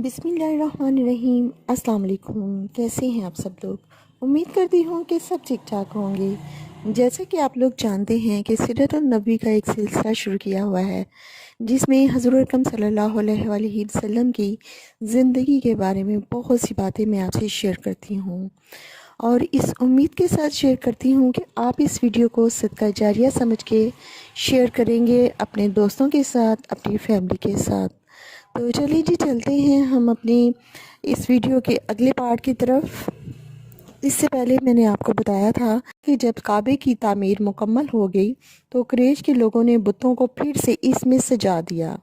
बिस्मिल्लाहिर्रहमानिर्रहीम। अस्सलाम वालेकुम। कैसे हैं आप सब लोग? उम्मीद करती हूँ कि सब ठीक ठाक होंगे। जैसे कि आप लोग जानते हैं कि सीरतुन नबी का एक सिलसिला शुरू किया हुआ है, जिसमें हज़रत अकरम सल्लल्लाहु अलैहि वसल्लम की ज़िंदगी के बारे में बहुत सी बातें मैं आपसे शेयर करती हूँ, और इस उम्मीद के साथ शेयर करती हूँ कि आप इस वीडियो को सदका जारिया समझ के शेयर करेंगे अपने दोस्तों के साथ, अपनी फैमिली के साथ। तो चलिए जी, चलते हैं हम अपनी इस वीडियो के अगले पार्ट की तरफ। इससे पहले मैंने आपको बताया था कि जब काबे की तामीर मुकम्मल हो गई तो कुरैश के लोगों ने बुतों को फिर से इसमें सजा दिया।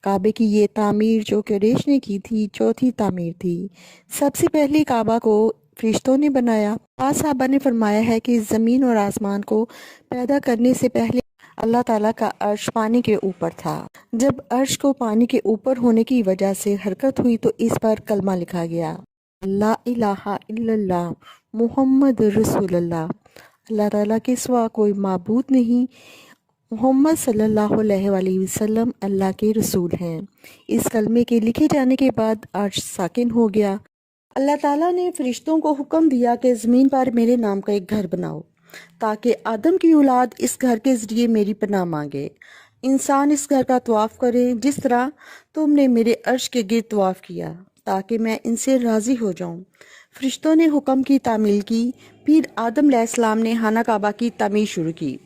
काबे की ये तामीर जो कुरैश ने की थी, चौथी तामीर थी। सबसे पहले काबा को फरिश्तों ने बनाया। पास साहबा ने फरमाया है कि ज़मीन और आसमान को पैदा करने से पहले अल्लाह ताला का अर्श पानी के ऊपर था। जब अर्श को पानी के ऊपर होने की वजह से हरकत हुई तो इस पर कलमा लिखा गया, ला इलाहा इल्लल्लाह मुहम्मद रसूलुल्लाह। अल्लाह ताला के सिवा कोई माबूद नहीं, मोहम्मद सल्लल्लाहु अलैहि वसल्लम अल्लाह के रसूल हैं। इस कलमे के लिखे जाने के बाद अर्श साकिन हो गया। अल्लाह ताला ने फरिश्तों को हुक्म दिया कि ज़मीन पर मेरे नाम का एक घर बनाओ, ताकि आदम की औलाद इस घर के ज़रिए मेरी पनाह मांगे। इंसान इस घर का तवाफ़ करें जिस तरह तुमने मेरे अर्श के गिर्द तवाफ़ किया, ताकि मैं इनसे राज़ी हो जाऊं। फरिश्तों ने हुक्म की तामील की। फिर आदम अलैहिस्सलाम ने खाना काबा की तामीर शुरू की।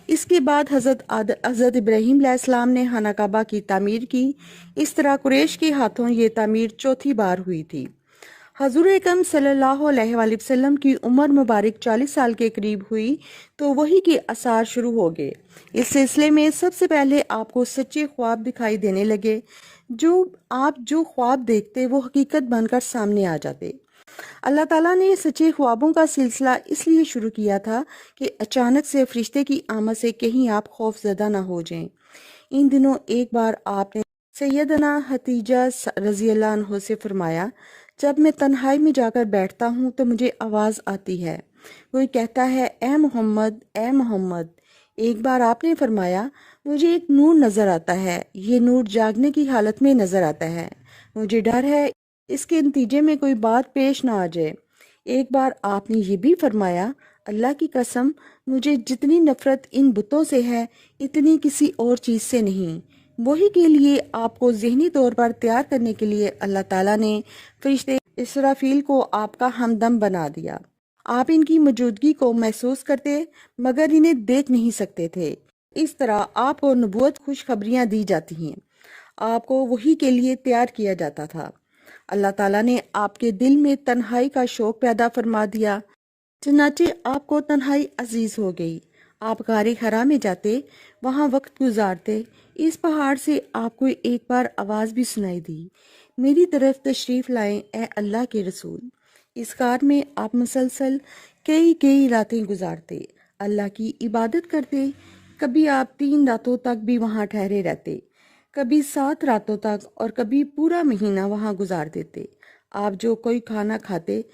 इसके बाद हज़रत इब्राहीम अलैहिस्सलाम ने खाना काबा की तामीर की। इस तरह कुरैश के हाथों ये तामीर चौथी बार हुई थी। हज़ूर अकरम सल्लल्लाहु अलैहि वसल्लम की उम्र मुबारक 40 साल के करीब हुई तो वही के आसार शुरू हो गए। इस सिलसिले में सबसे पहले आपको सच्चे ख्वाब दिखाई देने लगे। जो ख्वाब देखते वो हकीकत बनकर सामने आ जाते। अल्लाह ताला ने सच्चे ख्वाबों का सिलसिला इसलिए शुरू किया था कि अचानक से फरिश्ते की आमद से कहीं आप खौफजदा ना हो जाएं। इन दिनों एक बार आपने सैयदना हतीजा रज़ी अल्लाह अन्हा से फरमाया, जब मैं तन्हाई में जाकर बैठता हूँ तो मुझे आवाज़ आती है, कोई कहता है ए मोहम्मद, ए मोहम्मद। एक बार आपने फरमाया, मुझे एक नूर नज़र आता है, ये नूर जागने की हालत में नज़र आता है, मुझे डर है इसके नतीजे में कोई बात पेश ना आ जाए। एक बार आपने ये भी फरमाया, अल्लाह की कसम, मुझे जितनी नफरत इन बुतों से है इतनी किसी और चीज़ से नहीं। वही के लिए आपको ज़हनी तौर पर तैयार करने के लिए अल्लाह ताला ने फरिश्ते इसराफील को आपका हमदम बना दिया। आप इनकी मौजूदगी को महसूस करते मगर इन्हें देख नहीं सकते थे। इस तरह आपको नबूवत खुशखबरियाँ दी जाती हैं, आपको वही के लिए तैयार किया जाता था। अल्लाह ताला ने आपके दिल में तन्हाई का शौक पैदा फरमा दिया, चनाचे आपको तन्हाई अजीज हो गई। आप गारे हरा में जाते, वहाँ वक्त गुजारते। इस पहाड़ से आपको एक बार आवाज़ भी सुनाई दी, मेरी तरफ तशरीफ़ लाएं ए अल्लाह के रसूल। इस कार में आप मुसलसल कई कई रातें गुजारते, अल्लाह की इबादत करते। कभी आप 3 रातों तक भी वहाँ ठहरे रहते, कभी 7 रातों तक, और कभी पूरा महीना वहाँ गुजार देते। आप जो कोई खाना खाते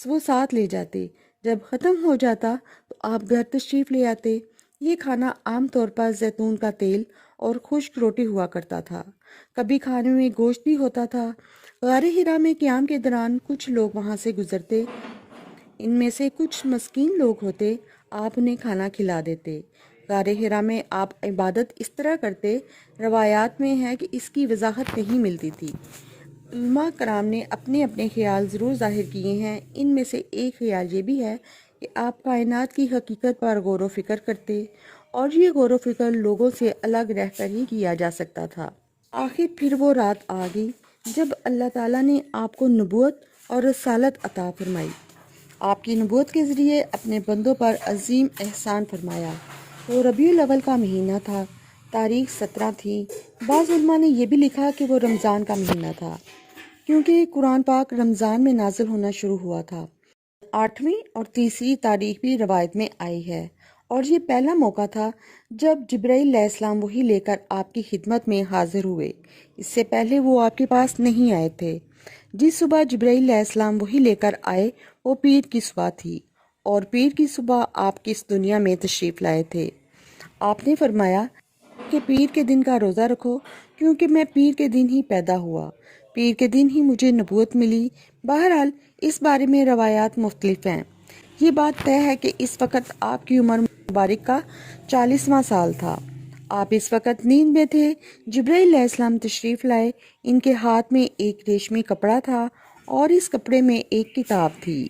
वो साथ ले जाते। जब ख़त्म हो जाता तो आप घर तशरीफ़ ले आते। ये खाना आम तौर पर जैतून का तेल और खुश्क रोटी हुआ करता था। कभी खाने में गोश्त भी होता था। गारे हिरा में क़याम के दौरान कुछ लोग वहाँ से गुजरते, इनमें से कुछ मस्कीन लोग होते, आप उन्हें खाना खिला देते। गारे हिरा में आप इबादत इस तरह करते, रवायात में है कि इसकी वजाहत नहीं मिलती थी। उलमा कराम ने अपने अपने ख्याल ज़रूर ज़ाहिर किए हैं। इनमें से एक ख्याल ये भी है कि आप कायनात की हकीकत पर गौर व फिक्र करते, और ये गौर व फिक्र लोगों से अलग रहकर ही किया जा सकता था। आखिर फिर वो रात आ गई जब अल्लाह ताला ने आपको नबूवत और रसालत अता फरमाई। आपकी नबूवत के ज़रिए अपने बंदों पर अजीम एहसान फरमाया। वो रबीउल अव्वल का महीना था, तारीख 17 थी। बाज़ उलमा ने यह भी लिखा कि वो रमज़ान का महीना था, क्योंकि कुरान पाक रमज़ान में नाजिल होना शुरू हुआ था। 8वीं और तीसरी तारीख भी रवायत में आई है, और ये पहला मौका था जब जिब्राईल अलैहिस्सलाम वही लेकर आपकी खिदमत में हाजिर हुए। इससे पहले वो आपके पास नहीं आए थे। जिस सुबह जिब्राईल अलैहिस्सलाम वही लेकर आए वो पीर की सुबह थी, और पीर की सुबह आप किस दुनिया में तशरीफ़ लाए थे। आपने फरमाया कि पीर के दिन का रोज़ा रखो, क्योंकि मैं पीर के दिन ही पैदा हुआ। پیر کے دن ہی مجھے نبوت ملی۔ بہرحال اس بارے میں روایات مختلف ہیں۔ یہ بات طے ہے کہ اس وقت آپ کی عمر مبارک کا 40واں سال تھا۔ آپ اس وقت نیند میں تھے۔ جبرائیل علیہ السلام تشریف لائے۔ ان کے ہاتھ میں ایک ریشمی کپڑا تھا اور اس کپڑے میں ایک کتاب تھی۔